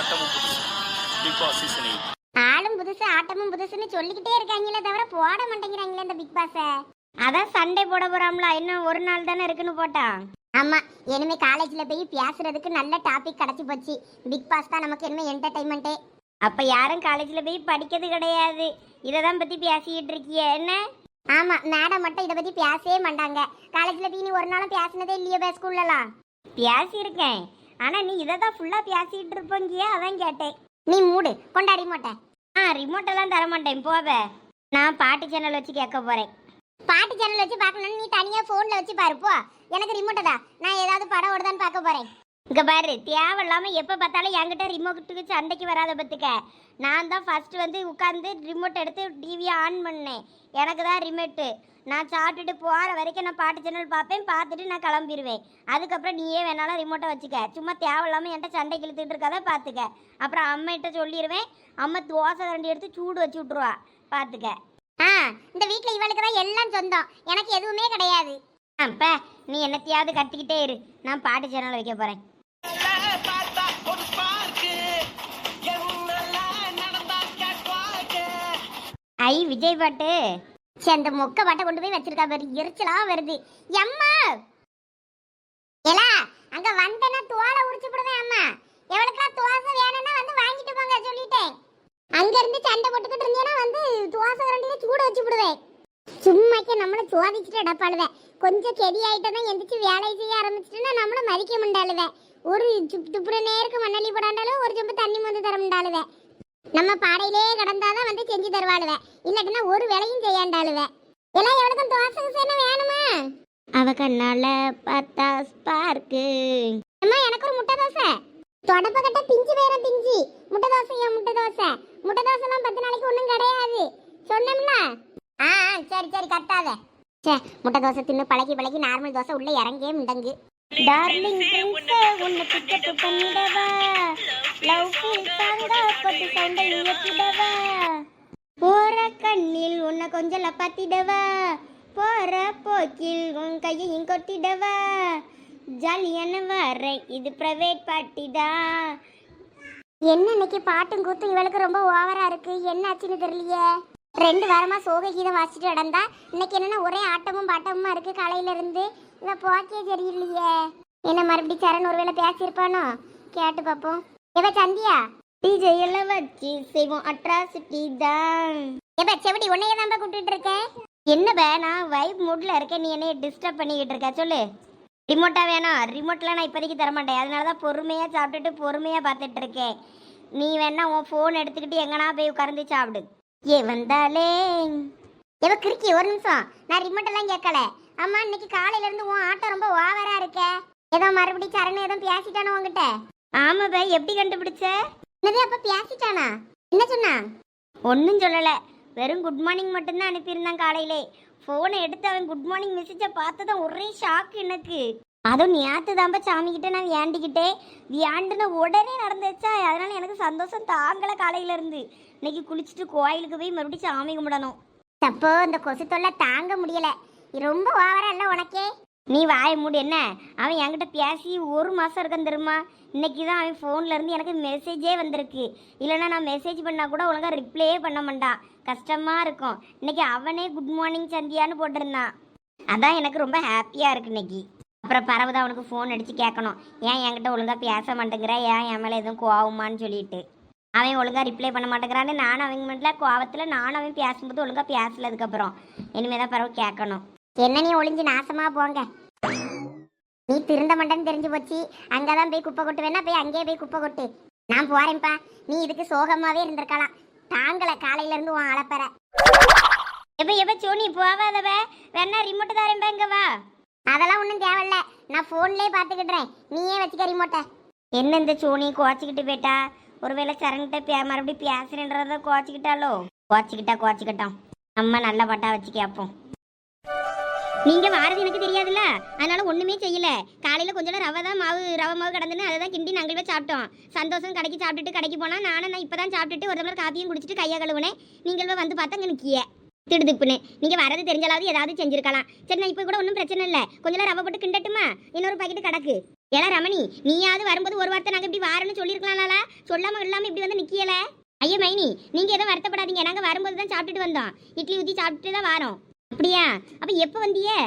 ஆட்டமும் புதுசு. Bigg Boss season 8. ஆளும் புதுசு ஆட்டமும் புதுசுன்னு சொல்லிக்கிட்டே இருக்காங்களே தவிர போட மாட்டேங்கிறாங்களே இந்த பிக் பாஸ. அதான் சண்டே போட போறாம்ல, இன்னும் ஒரு நாள் தானே இருக்குன்னு போட்டா. ஆமா, இனிமே காலேஜ்ல போய் பேசுறதுக்கு நல்ல டாபிக் கிடைச்சி போச்சு. பிக் பாஸ் தான் நமக்கு இனிமே என்டர்டைன்மெண்ட்டே. அப்ப யாரும் காலேஜ்ல போய் படிக்கிறது கிடையாது, இததான் பத்தி பேசிக்கிட்டு இருக்கிய என்ன? ஆமா, மேடம் மட்டும் இதை பத்தி பேசவே மாட்டாங்க. காலேஜ்ல போய் நீ ஒரு நாளும் பேசினதே இல்லையோ ஸ்கூல்லலாம்? பேசியிருக்கேன், ஆனா நீ இதை தான் ஃபுல்லா பேசிக்கிட்டு இருப்பங்கிய, அதான் கேட்டேன். நீ மூடு, கொண்டா ரிமோட்டை. ரிமோட் எல்லாம் தர மாட்டேன், போவே. நான் பாட்டு சேனல் வச்சு கேட்க போறேன். பாட்டு சேனல் வச்சு பார்க்கணும்னு நீ தனியா போன்ல வச்சு பாரு போ. எனக்கு ரிமோட்டை தான், நான் ஏதாவது படம் ஓடுதான்னு பார்க்க போறேன். இங்க பாரு, தேவையில்லாம எப்ப பார்த்தாலும் என்கிட்ட ரிமோட்டுக்கு சண்டைக்கு வராத பத்துக்க. நான் தான் ஃபர்ஸ்ட் வந்து உட்காந்து ரிமோட் எடுத்து டிவியை ஆன் பண்ணேன். எனக்கு தான் ரிமோட்டு. நான் சாப்பிட்டுட்டு போகிற வரைக்கும் நான் பாட்டு சேனல் பார்ப்பேன், பார்த்துட்டு நான் கிளம்பிடுவேன். அதுக்கப்புறம் நீயே வேணாலும் ரிமோட்டை வச்சுக்க. சும்மா தேவையில்லாமல் என்கிட்ட சண்டை கிழித்துட்டு இருக்காத பார்த்துக்க. அப்புறம் அம்மாகிட்ட சொல்லிடுவேன், அம்மா தோசை கரண்டி எடுத்து சூடு வச்சு விட்ருவா, பார்த்துக்க. இந்த வீட்டில் இவளுக்கு தான் எல்லாம் சொந்தம், எனக்கு எதுவுமே கிடையாது. அப்ப நீ என்னத்தையாவது கட்டிக்கிட்டே இரு, நான் பாட்டு சேனல் வைக்க போகிறேன். ஐ விஜய் பாட்டு. சரி, அந்த மொக்க பாட்டை கொண்டு போய் வச்சிருக்கா பாரு, எரிச்சலா வருது. அம்மா ஏலா, அங்க வந்தனா தோலை உரிச்சு போடுவேன். அம்மா எவளுக்குலாம் தோசை வேணும்னா வந்து வாங்கிட்டு போங்க சொல்லிட்டேன். அங்க இருந்து சண்டை போட்டுக்கிட்டு இருந்தேன்னா வந்து தோசை கரண்டில சூட வச்சு போடுவேன். சும்மாக்கே நம்மள சோதிச்சுட்டு இடப்பாளுவேன். கொஞ்சம் கெதி ஆயிட்டதான் எந்திரிச்சு வேலை செய்ய ஆரம்பிச்சுட்டுன்னா நம்மள மதிக்க முண்டாளுவேன். ஒரு துப்புற நேருக்கு மண்ணலி போடாண்டாலும் ஒரு சொம்பு தண்ணி வந்து தர முண்டாளுவேன். நம்ம பாடையிலே கடந்தாதான் வந்து செஞ்சு தருவாளுவேன், இல்லாட்டினா ஒரு வேலையும் செய்யாண்டாளுவேன். எல்லாம் எவ்வளவுக்கும் தோசை சேன வேணுமா? அவ கண்ணால பார்த்தா ஸ்பார்க்கு. அம்மா எனக்கு ஒரு முட்டை தோசை. தொடப்ப கட்ட பிஞ்சு வேற பிஞ்சு. முட்டை தோசையா? முட்டை தோசை எல்லாம் 10 நாளைக்கு ஒன்றும் கிடையாது சொன்னோம்ல. சரி சரி கத்தாத. சே, முட்டை தோசை தின்னு பழகி பழகி நார்மல் தோசை உள்ள இறங்கே முண்டங்கு. டார்லிங் பிரின்ஸ் உன்னை பிக்கப் பண்ணிடவா, லவ் ஃபீல் சாங்கா போட்டு சவுண்ட ஏத்திடவா, போற கண்ணில் உன்னை கொஞ்சம் பத்திடவா, போற போக்கில் உன் கையையும் கொட்டிடவா, ஜாலியான வர இது பிரைவேட் பார்ட்டி தான். என்ன இன்னைக்கு பாட்டும் கூத்தும் இவளுக்கு ரொம்ப ஓவரா இருக்கு, என்ன ஆச்சுன்னு தெரியலையே. 2 வாரமா சோக கீதம் வாசிச்சுட்டு நடந்தா, இன்னைக்கு என்னன்னா ஒரே ஆட்டமும் பாட்டமுமா இருக்கு காலையில இருந்து. இவ போக்கே சரியில்லையே. என்ன மறுபடியும் சரண் ஒருவேளை பேசியிருப்பானோ? கேட்டு பார்ப்போம். எவ சந்தியா? டிஜே எல்லாம் வச்சு செய்வோம் அட்ராசிட்டி தான். எப்ப செவடி உன்னையே தான் கூப்பிட்டு இருக்கேன். என்ன நான் வைப் மூட்ல இருக்கேன், நீ என்னைய டிஸ்டர்ப் பண்ணிக்கிட்டு இருக்க. சொல்லு. ரிமோட்டா வேணும்? ரிமோட்லாம் நான் இப்போதைக்கு தர மாட்டேன், அதனாலதான் பொறுமையா சாப்பிட்டுட்டு பொறுமையா பார்த்துட்டு இருக்கேன். நீ வேணா உன் போன் எடுத்துக்கிட்டு எங்கன்னா போய் உட்கார்ந்து சாப்பிடு. ஏ வந்தாலே எவ கிறுக்கி, ஒரு நிமிஷம், நான் ரிமோட் எல்லாம் கேட்கல. அம்மா இன்னைக்கு காலையில இருந்து உன் ஆட்டம் ரொம்ப ஓவரா இருக்க. ஏதோ மறுபடியும் சரண் ஏதோ பேசிட்டானோ உங்ககிட்ட? ஆமா பை, எப்படி கண்டுபிடிச்ச? என்னது, அப்ப பேசிட்டானா? என்ன சொன்னா? ஒன்னும் சொல்லல, வெறும் குட் மார்னிங் மட்டும்தான் அனுப்பியிருந்தான் காலையிலே. போனை எடுத்து அவன் குட் மார்னிங் மெசேஜை பார்த்ததான் ஒரே ஷாக் எனக்கு. அதுவும் நேற்று தான்ப்பா சாமி கிட்ட நான் வேண்டிக்கிட்டேன். வேண்டுன உடனே நடந்துச்சா, அதனால எனக்கு சந்தோஷம் தாங்கலை. காலையில இருந்து இன்னைக்கு குளிச்சுட்டு கோயிலுக்கு போய் மறுபடியும் சாமி கும்பிடணும். தப்போ இந்த கொசு தொல்லை தாங்க முடியல, ரொம்ப ஓவரா இல்லை உனக்கே. நீ வாய மூடு. என்ன, அவன் என்கிட்ட பேசி 1 மாசம் இருக்கான் தெரியுமா? இன்னைக்கு தான் அவன் ஃபோன்ல இருந்து எனக்கு மெசேஜே வந்திருக்கு. இல்லைன்னா நான் மெசேஜ் பண்ணா கூட ஒழுங்கா ரிப்ளையே பண்ண மாட்டான், கஷ்டமா இருக்கும். இன்னைக்கு அவனே குட் மார்னிங் சந்தியான்னு போட்டிருந்தான், அதான் எனக்கு ரொம்ப ஹாப்பியா இருக்கு இன்னைக்கு. அப்புறம் பரவதான் அவனுக்கு ஃபோன் அடித்து கேட்கணும், ஏன் என்கிட்ட ஒழுங்காக பேச மாட்டேங்கிற, ஏன் என் மேலே எதுவும் கோவமான்னு சொல்லிட்டு. அவன் ஒழுங்காக ரிப்ளை பண்ண மாட்டேங்கிறான்னு நானும் அவங்க மட்டும் கோவத்தில் நானும் அவன் பேசும்போது ஒழுங்காக பேசலதுக்கப்புறம் இனிமேல் தான் பரவ கேட்கணும். என்ன நீ ஒளிஞ்சு நாசமாக போங்க, நீ திருந்த மாட்டேன்னு தெரிஞ்சு போச்சு. அங்கே தான் போய் குப்பை கொட்டு, வேணா போய் அங்கேயே போய் குப்பை கொட்டு. நான் போகிறேன்ப்பா, நீ இதுக்கு சோகமாகவே இருந்திருக்கலாம். தாங்கலை காலையிலேருந்து உன் அழப்பற. எப்போ சோனி போவாதவ, வேணா ரிமோட்டு தாரேன்பா, இங்கே வா. அதெல்லாம் ஒன்றும் தேவையில்ல, நான் ஃபோன்லேயே பார்த்துக்கிட்டுறேன், நீயே வச்சுக்க ரிமோட்டை. என்ன இந்த சோனி கோச்சிக்கிட்டு போயிட்டா? ஒருவேளை சரண்கிட்ட மறுபடியும் பேசுறேன்றத கோச்சிக்கிட்டாலோ? கோச்சிக்கிட்டோம், நம்ம நல்ல பாட்டா வச்சு கேட்போம். நீங்க வாரது எனக்கு தெரியாதுல்ல, அதனால ஒண்ணுமே செய்யல. காலையில கொஞ்சம் ரவை மாவு கடந்துன்னு அதை தான் கிண்டி நாங்கள் போய் சாப்பிட்டோம். சந்தோஷம் கடைக்கு போனா நான் இப்பதான் சாப்பிட்டுட்டு ஒரு டம்ளர் காப்பியும் குடிச்சிட்டு கையை கழுவுனேன். நீங்கள் வந்து பார்த்தா அங்கே நிற்கிய திடுதுப்புன்னு. நீங்க வரது தெரிஞ்சாலாவது ஏதாவது செஞ்சிருக்கலாம். சரி, நான் இப்போ கூட ஒன்றும் பிரச்சனை இல்லை, கொஞ்சம் ரவை போட்டு கிண்டட்டுமா? இன்னொரு பாக்கெட்டு கிடக்கு. ஏலா ரமணி, நீயாவது வரும்போது ஒரு வார்த்தை நாங்க இப்படி வாரன்னு சொல்லியிருக்கலாம்ல, சொல்லாம இல்லாம இப்படி வந்து நிக்கியல. ஐயா மைனி, நீங்க எதுவும் வருத்தப்படாதீங்க, நாங்க வரும்போது தான் சாப்பிட்டுட்டு வந்தோம், இட்லி ஊத்தி சாப்பிட்டுட்டு தான் வாரோம். அப்படியா? அப்ப எப்ப வந்தியே?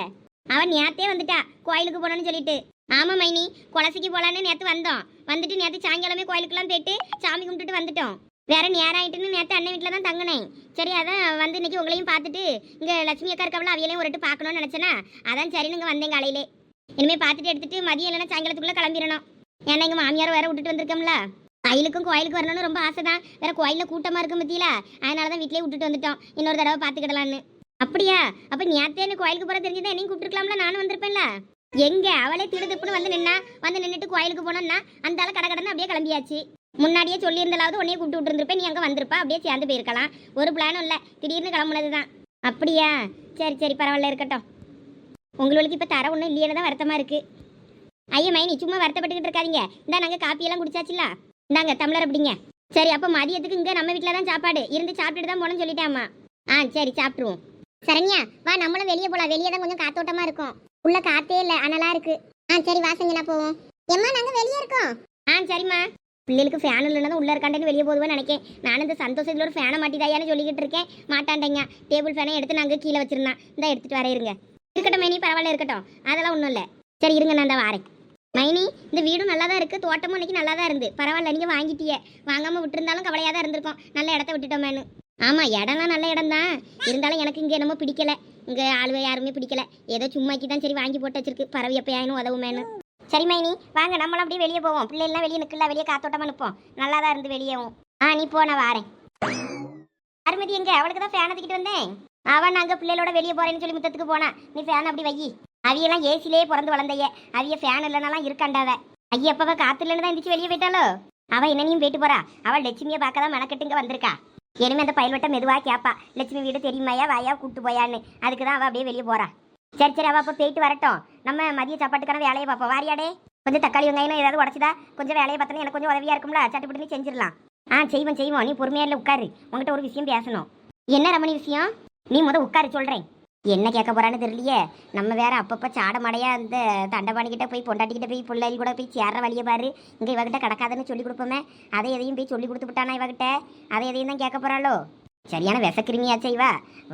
அவன் நேத்தே வந்துட்டா, கோயிலுக்கு போனோன்னு சொல்லிட்டு. ஆமா மைனி, குளசிக்கு போலான்னு நேத்து வந்தோம், வந்துட்டு நேத்து சாயங்காலமே கோயிலுக்குலாம் போயிட்டு சாமி கும்பிட்டுட்டு வந்துட்டோம். வேற நேரம் ஆயிட்டுன்னு நேத்து அண்ணன் வீட்டில் தான் தங்கினேன். சரி, அதான் வந்து இன்னைக்கு உங்களையும் பார்த்துட்டு இங்க லட்சுமி அக்கா இருக்கவள அவையிலையும் ஒரு பார்க்கணும்னு நினைச்சேனா, அதான் சரின்னு இங்க வந்தேன் காலையிலே. இனிமே பார்த்துட்டு எடுத்துட்டு மதியம் இல்லைன்னா சாயங்காலத்துக்குள்ள கிளம்பிடணும். ஏன்னா எங்க மாமியார் வேற விட்டுட்டு வந்திருக்கோம்ல. கோயிலுக்கும் கோயிலுக்கு வரணும்னு ரொம்ப ஆசை தான், வேற கோயிலில் கூட்டமா இருக்கும் பத்தியில, அதனால தான் வீட்லயே விட்டுட்டு வந்துட்டோம், இன்னொரு தடவை பார்த்துக்கிடலான்னு. அப்படியா? அப்ப நேத்தே கோயிலுக்கு போற தெரிஞ்சதா என்னையும் கூப்பிட்டுருக்கலாம்ல, நானும் வந்திருப்பேன்ல. எங்க அவளே திடுதுப்புன்னு வந்து நின்னுட்டு கோயிலுக்கு போனோம்னா அந்த ஆள கடகடன்னு அப்படியே கிளம்பியாச்சு. முன்னாடியே சொல்லியிருந்தாலாவது உன்னையே கூப்பிட்டு விட்டுருந்துருப்பேன், நீ அங்கே வந்திருப்பா, அப்படியே சேர்ந்து போயிருக்கலாம். ஒரு பிளானும் இல்லை, திடீர்னு கிளம்புனது தான். அப்படியா? சரி சரி, பரவாயில்ல, இருக்கட்டும். உங்களுக்கு இப்போ தர ஒன்றும் இல்லையேன்னு தான் வருத்தமாக இருக்கு. ஐயா மைனி, சும்மா வருத்தப்பட்டுக்கிட்டு இருக்காதீங்க. இந்தா நாங்கள் காப்பியெல்லாம் குடிச்சாச்சுல, இந்தாங்க டம்ளர் அப்படிங்க. சரி, அப்போ மதியத்துக்கு இங்கே நம்ம வீட்டில் தான் சாப்பாடு, இருந்து சாப்பிட்டுட்டு தான் போனோம்னு சொல்லிட்டாம்மா. சரி, சாப்பிட்ருவோம். சரண்யா, வா நம்மளும் வெளியே போகலாம், வெளியே தான் கொஞ்சம் காத்தோட்டமாக இருக்கும், உள்ள காத்தே இல்லை, அனலாக இருக்கு. சரி, வாசங்கண்ணா போவோம். எம்மா, நாங்கள் வெளியே இருக்கோம். சரிம்மா. பிள்ளைகளுக்கு ஃபேன் இல்லைன்னா உள்ள இருக்காண்டேன்னு வெளியே போதுவேன்னு நினைக்கேன். நானும் இந்த சந்தோஷத்தில் ஒரு ஃபேனை மாட்டிதாயான்னு சொல்லிக்கிட்டு இருக்கேன், மாட்டாண்டேங்க. டேபிள் ஃபேனை எடுத்து நாங்கள் கீழே வச்சிருந்தேன், இந்த எடுத்துகிட்டு வர இருங்க. இருக்கட்டும் மைனி, பரவாயில்ல, இருக்கட்டும், அதெல்லாம் ஒன்றும் இல்லை. சரி இருங்க, நான் தான் வரேன். மைனி, இந்த வீடும் நல்லா தான் இருக்குது, தோட்டமும் இன்னைக்கு நல்லா தான் இருந்து, பரவாயில்ல, நீங்கள் வாங்கிட்டியே. வாங்காமல் விட்டுருந்தாலும் கவலையாக தான் இருந்திருக்கும், நல்ல இடத்த விட்டுட்டோமேனு. ஆமாம், இடம்லாம் நல்ல இடம் தான், இருந்தாலும் எனக்கு இங்கே என்னமோ பிடிக்கல, இங்கே ஆளுவை யாருமே பிடிக்கல, ஏதோ சும்மாக்கி தான் சரி வாங்கி போட்டு வச்சிருக்கு, பறவை எப்பயாயினும் உதவுமேனு. சரி மைனி, வாங்க நம்மளும் அப்படியே வெளியே போவோம், பிள்ளைலாம் வெளியே நிற்கல, வெளியே காத்தோட்டமாக நிற்போம், நல்லா தான் இருந்து வெளியேவும். நீ போ, நான் வாரேன். அருமதி எங்க? அவளுக்கு தான் ஃபேன் தூக்கிட்டு வந்தேன், அவன் நாங்கள் பிள்ளைகளோட வெளியே போகிறேன்னு சொல்லி முத்தத்துக்கு போனான். நீ ஃபேன் அப்படி வை. அவியெல்லாம் ஏசிலே பிறந்து வளர்ந்தைய, அவிய ஃபேன் இல்லைனாலாம் இருக்காண்டாவ. ஐயா எப்போ காற்று இல்லைன்னு தான் இருந்துச்சு வெளியே போயிட்டாலோ. அவள் என்னனையும் போயிட்டு போறா, அவள் லட்சுமியை பார்க்க தான் மெனக்கெட்டு இங்கே வந்திருக்கா. இனிமே அந்த பயல்வட்ட மெதுவாக கேட்பா, லட்சுமி வீடு தெரியுமாயா, வாயா கூப்பிட்டு போயான்னு. அதுக்கு தான் அவள் அப்படியே வெளியே போறா. சரி சரி, அவள் அப்போ போயிட்டு வரட்டும், நம்ம மதிய சாப்பாட்டுக்கான வேலையை பார்ப்போம். வாரியாடே, கொஞ்சம் தக்காளி வெங்காயம் ஏதாவது உடச்சிதா கொஞ்சம் வேலையை பார்த்தோன்னா எனக்கு கொஞ்சம் உதவியாக இருக்கும்ல, சட்டுப்பட்டு நீ செஞ்சிடலாம். செய்வோம், நீ பொறுமையாக இல்லை, உட்காரு, உங்கள்கிட்ட ஒரு விஷயம் பேசணும். என்ன ரமணி விஷயம்? நீ உட்காரு, சொல்கிறேன். என்ன கேட்க போறான்னு தெரியலையே, நம்ம வேற அப்பப்போ சாட மடையா அந்த தண்டபாணிக்கிட்ட போய் பொண்டாட்டிக்கிட்ட போய் பிள்ளைகள் கூட போய் சேர்ற வழியை பாரு, இங்கே இவகிட்ட கிடக்காதுன்னு சொல்லி கொடுப்போமே, அதை எதையும் போய் சொல்லி கொடுத்து விட்டானா இவகிட்ட, அதை எதையும் தான் கேட்க போறாளோ. சரியான விசக்கிருமியாச்சா இவ,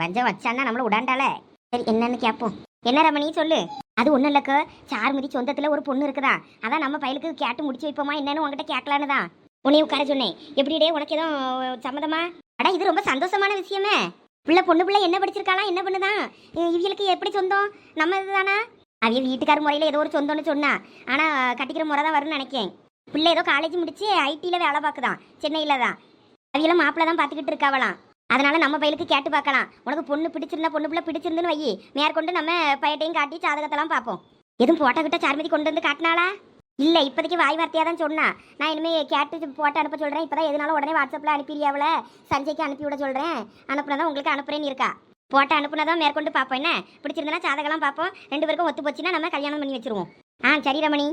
வஞ்சம் வச்சான்னா நம்மள உடாண்டாளே. சரி, என்னன்னு கேட்போம். என்ன ரமணி சொல்லு. அது ஒன்றும் இல்லைக்கோ, சார்மதி சொந்தத்தில் ஒரு பொண்ணு இருக்குதா, அதான் நம்ம பையலுக்கு கேட்டு முடிச்சு வைப்போமா என்னன்னு உங்ககிட்ட கேட்கலான்னு தான் உன்னையும் உட்கார சொன்னேன். எப்படிடே, உனக்கு எதுவும் சம்மதமா? இது ரொம்ப சந்தோஷமான விஷயமே. பொண்ணு பிள்ளை என்ன படிச்சிருக்காளா, என்ன பண்ணுதான், இவங்களுக்கு எப்படி சொந்தம், நம்ம இதுதானா? அவைய வீட்டுக்கார முறையில் ஏதோ ஒரு சொந்தம்னு சொன்னா, ஆனால் கட்டிக்கிற முறை தான் வரும்னு நினைக்கேன். பிள்ளை ஏதோ காலேஜ் முடிச்சு ஐடியில் வேலை பார்க்குதான், சென்னையில் தான். அவையெல்லாம் மாப்பிள்ள தான் பார்த்துக்கிட்டு இருக்காவலாம், அதனால நம்ம பையலுக்கு கேட்டு பார்க்கலாம். உனக்கு பொண்ணு பிடிச்சிருந்தா, பொண்ணு பிள்ளை பிடிச்சிருந்துன்னு வை, மேற்கொண்டு நம்ம பையட்டையும் காட்டி ஜாதகத்தெல்லாம் பார்ப்போம். எதுவும் போட்டோ கிட்ட சார்மதி கொண்டு வந்து காட்டினாளா? இல்லை, இப்போதைக்கு வாய் வார்த்தையாக தான் சொன்னா. நான் இனிமேல் கேட்டு போட்டு அனுப்ப சொல்கிறேன். இப்போ தான் எதுனாலும் உடனே வாட்ஸ்அப்பில் அனுப்பிடுவியாவில், சஞ்சய்க்கு அனுப்பி விட சொல்கிறேன். அனுப்புனதான் உங்களுக்கு அனுப்புறேன்னு இருக்கா. போட்டோ அனுப்புனதான் மேற்கொண்டு பார்ப்போம். என்ன பிடிச்சிருந்தனா ஜாதகம்லாம் பார்ப்போம், 2 பேருக்கும் ஒத்து போச்சுன்னா நம்ம கல்யாணம் பண்ணி வச்சிருவோம். சரி ரமணி,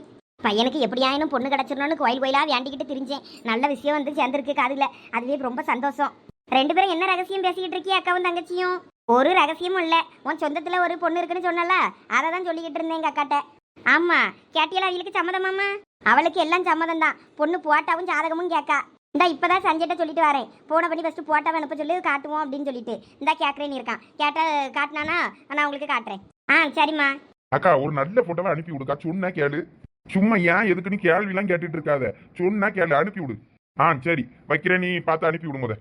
பையனுக்கு எப்படியாயினும் பொண்ணு கிடச்சிடணும்னு கோயிலாக வேண்டிக்கிட்டு திரிஞ்சேன். நல்ல விஷயம் வந்து சேர்ந்துருக்கு காதில், அதுவே ரொம்ப சந்தோஷம். 2 பேரும் என்ன ரகசியம் பேசிக்கிட்டு இருக்கிய, அக்காவும் தங்கச்சியும்? ஒரு ரகசியமும் இல்லை, உன் சொந்தத்தில் ஒரு பொண்ணு இருக்குன்னு சொன்னல, அதை தான் சொல்லிக்கிட்டு இருந்தேன் எங்கள் அக்காட்ட. ஆமா, கேட்டியலா? அவளுக்கு சம்மதமாமா? அவளுக்கு எல்லாம் சம்மதம் தான், பொண்ணு போட்டாவும் ஜாதகமும் கேட்கா. இந்தா இப்பதான் சஞ்சய்ட்ட சொல்லிட்டு வரேன், போன பண்ணி ஃபர்ஸ்ட் போட்டாவை அனுப்ப சொல்லி காட்டுவோம் அப்படின்னு சொல்லிட்டு. இந்தா கேட்கறேன்னு இருக்கான், கேட்டா காட்டினானா நான் உங்களுக்கு காட்டுறேன். சரிம்மா. அக்கா, ஒரு நல்ல போட்டோவை அனுப்பி விடுக்கா, சொன்னா கேளு. சும்மா ஏன் எதுக்குன்னு கேள்வி எல்லாம் கேட்டுட்டு இருக்காத, சொன்னா கேளு, அனுப்பி விடு. சரி வைக்கிறேன், நீ பார்த்து அனுப்பி விடு முத.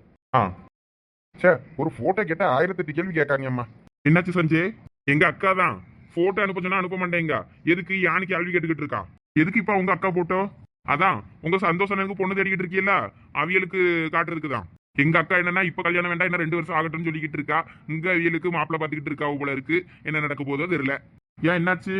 சே, ஒரு போட்டோ கேட்டா 1008 கேள்வி கேட்காங்கம்மா. என்னாச்சு சஞ்சய்? எங்க அக்கா தான் போட்டோ அனுப்ப சொன்னா அனுப்ப மாட்டேங்க, எதுக்கு யானு கேள்வி கேட்டுக்கிட்டு இருக்கா? எதுக்கு இப்ப உங்க அக்கா போட்டோ? அதான் உங்க சந்தோஷம் பொண்ணு தேடிக்கிட்டு இருக்கீல்ல, அவியலுக்கு காட்டுறதுக்குதான். எங்க அக்கா என்னன்னா இப்ப கல்யாணம் வேண்டாம், என்ன 2 வருஷம் ஆகட்டும்னு சொல்லிக்கிட்டு இருக்கா. இங்க அவியலுக்கு மாப்பிள்ள பாத்துக்கிட்டு இருக்கா போல இருக்கு. என்ன நடக்க போதோ தெரியல. ஏன் என்னாச்சு?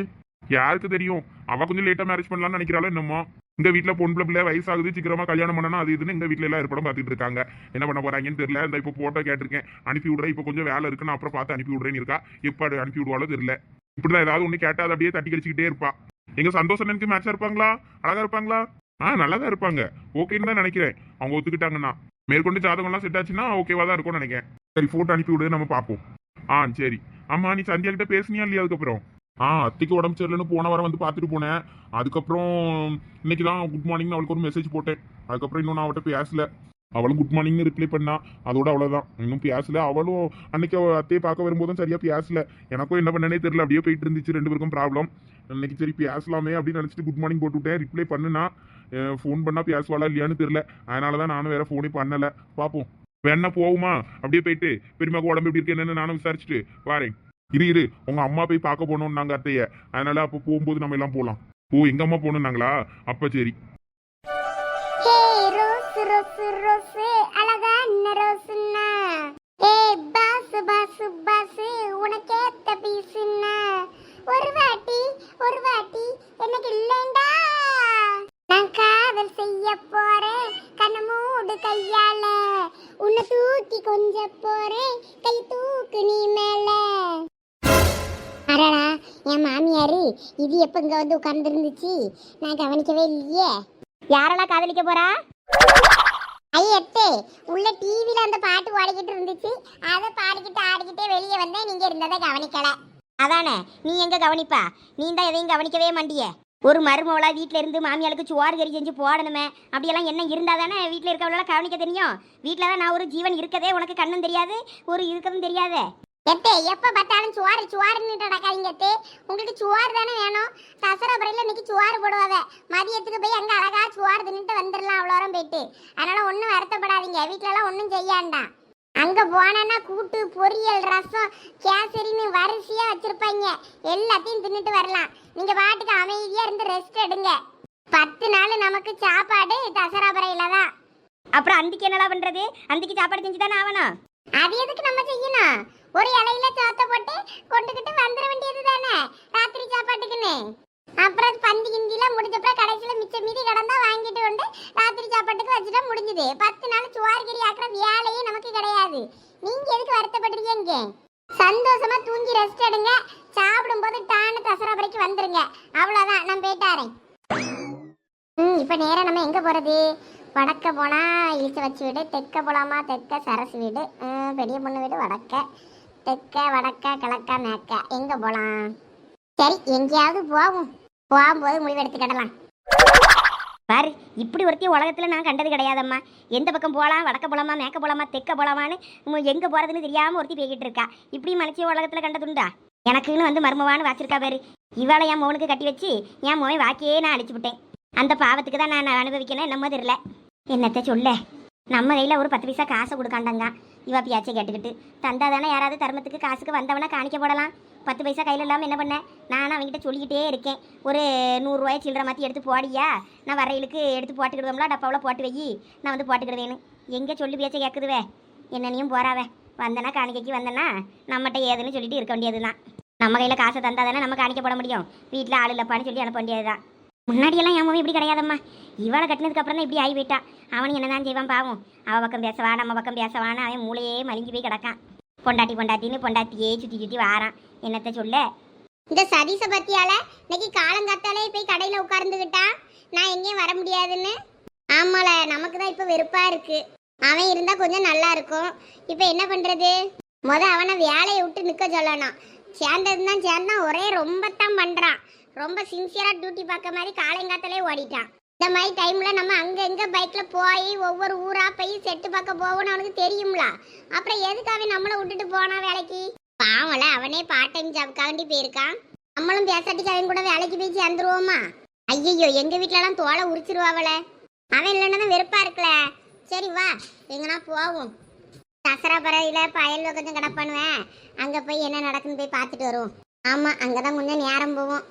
யாருக்கு தெரியும், அவ கொஞ்சம் லேட்டா மேரேஜ் பண்ணலாம்னு நினைக்கிறாளோ என்னமோ. இந்த வீட்டுல பொண்ணு பிள்ளை வயசாகுது, சீக்கிரமா கல்யாணம் பண்ணணும் அது இதுன்னு இந்த வீட்டுல எல்லாம் ஏற்படம் பார்த்துட்டு இருக்காங்க. என்ன பண்ண போறாங்கன்னு தெரியல. இந்த இப்போ போட்டோ கேட்டிருக்கேன், அனுப்பி விடுறேன். இப்போ கொஞ்சம் வேலை இருக்குன்னு அப்புறம் பார்த்து அனுப்பி விடுறேன்னு இருக்கா. எப்ப அனுப்பி விடுவாளோ தெரியல. இப்படிதான் ஏதாவது ஒண்ணு கேட்டா அதை அப்படியே தட்டி கழிச்சுக்கிட்டே இருப்பா. எங்க சந்தோஷம் எனக்கு மேட்சா இருப்பாங்களா, அழகா இருப்பாங்களா? நல்லாதான் இருப்பாங்க, ஓகேன்னு தான் நினைக்கிறேன். அவங்க ஒத்துக்கிட்டாங்கன்னா மேற்கொண்டு ஜாதகம்லாம் செட் ஆச்சுன்னா ஓகேவா தான் இருக்கும்னு நினைக்கிறேன். சரி, போட்டோ அனுப்பி விடு, நம்ம பார்ப்போம். சரி. ஆமா, நீ சந்தியா கிட்ட பேசுனியா இல்லையா? அதுக்கப்புறம் அத்தைக்கு உடம்பு சரியில்லைன்னு போன வாரம் வந்து பார்த்துட்டு போனேன். அதுக்கப்புறம் இன்னைக்கு தான் குட் மார்னிங்னு அவளுக்கு ஒரு மெசேஜ் போட்டேன். அதுக்கப்புறம் இன்னும் நான் அவட்ட பேசல. அவளும் குட் மார்னிங்னு ரிப்ளை பண்ணா, அதோட அவ்வளோதான். இன்னும் பேசல. அவளும் அன்னைக்கு அத்தையை பார்க்க வரும்போதும் சரியா பேசல. எனக்கும் என்ன பண்ணனே தெரியல, அப்படியே போயிட்டு இருந்துச்சு ரெண்டு பேருக்கும் ப்ராப்ளம். இன்னைக்கு சரி பேசலாமே அப்படின்னு நினச்சிட்டு குட் மார்னிங் போட்டு விட்டேன். ரிப்ளை பண்ணுனா ஃபோன் பண்ணா பேசுவாளா இல்லையான்னு தெரியல. அதனால தான் நானும் வேற ஃபோனே பண்ணல. பார்ப்போம், வேணா போகுமா அப்படியே போயிட்டு பெரியமாக்கு உடம்பு எப்படி இருக்கு என்னன்னு நானும் விசாரிச்சுட்டு வாரேன். இரு உங்க அம்மா போய் பார்க்க போனோம்னாங்க அத்தைய. அதனால அப்போ போகும்போது நம்ம எல்லாம் போகலாம். எங்க அம்மா போகணுன்னாங்களா? அப்ப சரி. கையால உன்னை தூக்கி கொஞ்ச போறேன், கை தூக்கு நீ மேல. அடடா, என் மாமியாரு இது எப்ப இங்க வந்து உட்கார்ந்து இருந்துச்சு, நான் கவனிக்கவே இல்லையே. யாரெல்லாம் காதலிக்க போறா? ஐயத்தே, உள்ள டிவில அந்த பாட்டு ஓடிக்கிட்டு இருந்துச்சு, அதை பாடிக்கிட்டு ஆடிக்கிட்டே வெளியே வந்தேன், நீங்க இருந்ததை கவனிக்கல. அதானே, நீ எங்க கவனிப்பா? நீ தான் எதையும் கவனிக்கவே மாட்டிய. ஒரு மருமவளா வீட்டில் இருந்து மாமியாளுக்கு சோறு கறி செஞ்சு போடணுமே, அப்படியெல்லாம் என்ன இருந்தால் தானே வீட்டில் இருக்கவளெல்லாம் கவனிக்க தெரியும். வீட்டில் தான் நான் ஒரு ஜீவன் இருக்கதே உனக்கு கண்ணும் தெரியாது, ஒரு இருக்கவும் தெரியாதே. எத்தே, எப்போ பார்த்தாலும் சுவாறு சுவாருன்னு நடக்காதீங்க எத்தே. உங்களுக்கு சுவாறு தானே வேணும். தசராபுரையில் இன்னைக்கு சுவாறு போடுவாங்க. மதியத்துக்கு போய் அங்கே அழகா சுவாறு தின்னுட்டு வந்துடலாம் அவ்வளோ வரம் போயிட்டு. அதனால ஒன்றும் வருத்தப்படாதீங்க, வீட்டிலலாம் ஒன்றும் செய்யாண்டாம். அங்கே போனா கூட்டு பொரியல் ரசம் கேசரின்னு வரிசையா வச்சிருப்பாங்க, எல்லாத்தையும் தின்னுட்டு வரலாம். நீங்க பாட்டுக்கு அமைதியா இருந்து ரெஸ்ட் எடுங்க. 10 நாள் நமக்கு சாப்பாடு தசராபுரையில தான். அப்புறம் அந்திக்கு என்னலாம் பண்றது? அந்திக்கு சாப்பாடு செஞ்சு தானே ஆகணும். அது எதுக்கு நம்ம செய்யணும்? ஒரு இலையில சோத்த போட்டு கொண்டுகிட்டு வந்துட வேண்டியது தானே ராத்திரி சாப்பாட்டுக்குன்னு. அப்புறம் பந்தி கிந்திலாம் முடிஞ்சப்பறம் கடைசியில் மிச்ச மீதி கடந்தா வாங்கிட்டு வந்து ராத்திரி சாப்பாட்டுக்கு வச்சுட்டா முடிஞ்சுது. 10 நாள் சுவார்கிரி ஆக்கிற வேலையே நமக்கு கிடையாது. நீங்க எதுக்கு வருத்தப்படுறீங்க? சந்தோஷமா தூங்கி ரெஸ்ட் எடுங்க. சாப்பிடும்போது டான்னு தசராபுரைக்கு வந்துருங்க. அவ்வளோதான், நான் போயிட்டாரேன். இப்போ நேரம் நம்ம எங்கே போகிறது? வடக்க போனால் இழிச்ச வச்சு வீடு, தெற்க போகலாமா? தெற்க சரசு வீடு, பெரிய பொண்ணு வீடு வடக்க. தெற்க வடக்க கிழக்க மேற்க எங்கே போகலாம்? சரி, எங்கேயாவது போகும்போது முடிவு எடுத்துக்கிடலாம். பாரு, இப்படி ஒருத்தி உலகத்தில் நான் கண்டது கிடையாதம்மா. எந்த பக்கம் போகலாம், வடக்க போகலாமா, மேற்க போகலாமா, தெற்க போகலாமான்னு எங்கே போகிறதுன்னு தெரியாமல் ஒருத்தி பேக்கிட்டு இருக்கா. இப்படி மனுச்சி உலகத்தில் கண்டதுண்டா? எனக்குன்னு வந்து மர்மவான்னு வச்சிருக்கா பாரு. இவாளை என் மோனுக்கு கட்டி வச்சு என் மோனை வாக்கியே நான் அழிச்சு விட்டேன். அந்த பாவத்துக்கு தான் நான் அனுபவிக்கணும். என்னமோ தெரியல. என்னத்தை சொல்ல, நம்ம கையில் ஒரு 10 பைசா காசை கொடுக்காண்டாங்க. இவா பியாச்சை கேட்டுக்கிட்டு தந்தா தானே யாராவது தர்மத்துக்கு காசுக்கு வந்தவனா காணிக்க போடலாம். 10 பைசா கையில் இல்லாமல் என்ன பண்ண? நானும் அவங்ககிட்ட சொல்லிக்கிட்டே இருக்கேன், ஒரு 100 ரூபாய் சில்லற மாற்றி எடுத்து போடியா, நான் வரையிலுக்கு எடுத்து போட்டுக்கிடுவோம்ல, டப்பாவில் போட்டு வை, நான் வந்து போட்டுக்கிடுவேன்னு. எங்கே சொல்லி பேச்சை கேட்குதுவே? என்னனையும் போறாவே. வந்தனா காணிக்கைக்கு வந்தனா நம்மகிட்ட ஏதுன்னு சொல்லிட்டு இருக்க வேண்டியது தான். நம்ம கையில் காசை தந்தா தானே நம்ம காணிக்க போட முடியும். வீட்டில் ஆள் இல்லைப்பான்னு சொல்லி அனுப்ப வேண்டியது தான். முன்னாடியெல்லாம் என் இப்படி கிடையாதம்மா. இவளை கட்டினதுக்கு அப்புறம் தான் இப்படி ஆகி போயிட்டா. அவனு என்னதான் செய்வான் பாவம். அவள் பக்கம் பேசவா, நம்ம பக்கம் பேசவான்னு அவன் மூளையே மலிஞ்சு போய் கிடக்கான். பொண்டாட்டின்னு பொண்டாட்டியே சுற்றி வாரான். என்னத்தை சொல்ல? இந்த சதீச பத்தியால இன்னைக்கு காலங்காத்தாலே போய் கடையில் உட்கார்ந்துக்கிட்டா, நான் எங்கேயும் வர முடியாதுன்னு. ஆமால, நமக்கு தான் இப்போ வெறுப்பா இருக்கு. அவன் இருந்தா கொஞ்சம் நல்லா இருக்கும். இப்போ என்ன பண்றது? அவனை வேலையை விட்டு நிற்க சொல்லணும். சேர்ந்ததுதான் சேர்ந்தான், ஒரே ரொம்ப தான் பண்றான். ரொம்ப சின்சியரா டியூட்டி பார்க்க மாதிரி காலங்காத்தாலே ஓடிட்டான். இந்த மாதிரி டைம்ல நம்ம அங்க எங்க பைக்ல போய் ஒவ்வொரு ஊரா போய் செட்டு பார்க்க போவோம்னு அவனுக்கு தெரியும்ல. அப்புறம் எதுக்காக நம்மளை விட்டுட்டு போனா வேலைக்கு? பாவம்ல, அவனே பார்ட் டைம் ஜாப்காண்டி போயிருக்கான். நம்மளும் பேசாட்டிக்கு அவன் கூட வேலைக்கு போய் சேர்ந்துருவோமா? ஐயோ, எங்க வீட்டுலலாம் தோலை உரிச்சிருவாவல. அவன் இல்லைன்னா தான் வெறுப்பா இருக்கல. சரி வா, எங்கன்னா போவோம். தசராபுரையில பயல்ல கொஞ்சம் கிடப்பானுவேன். அங்க போய் என்ன நடக்குன்னு போய் பார்த்துட்டு வருவோம். ஆமா, அங்கதான் கொஞ்சம் நேரம் போவோம்.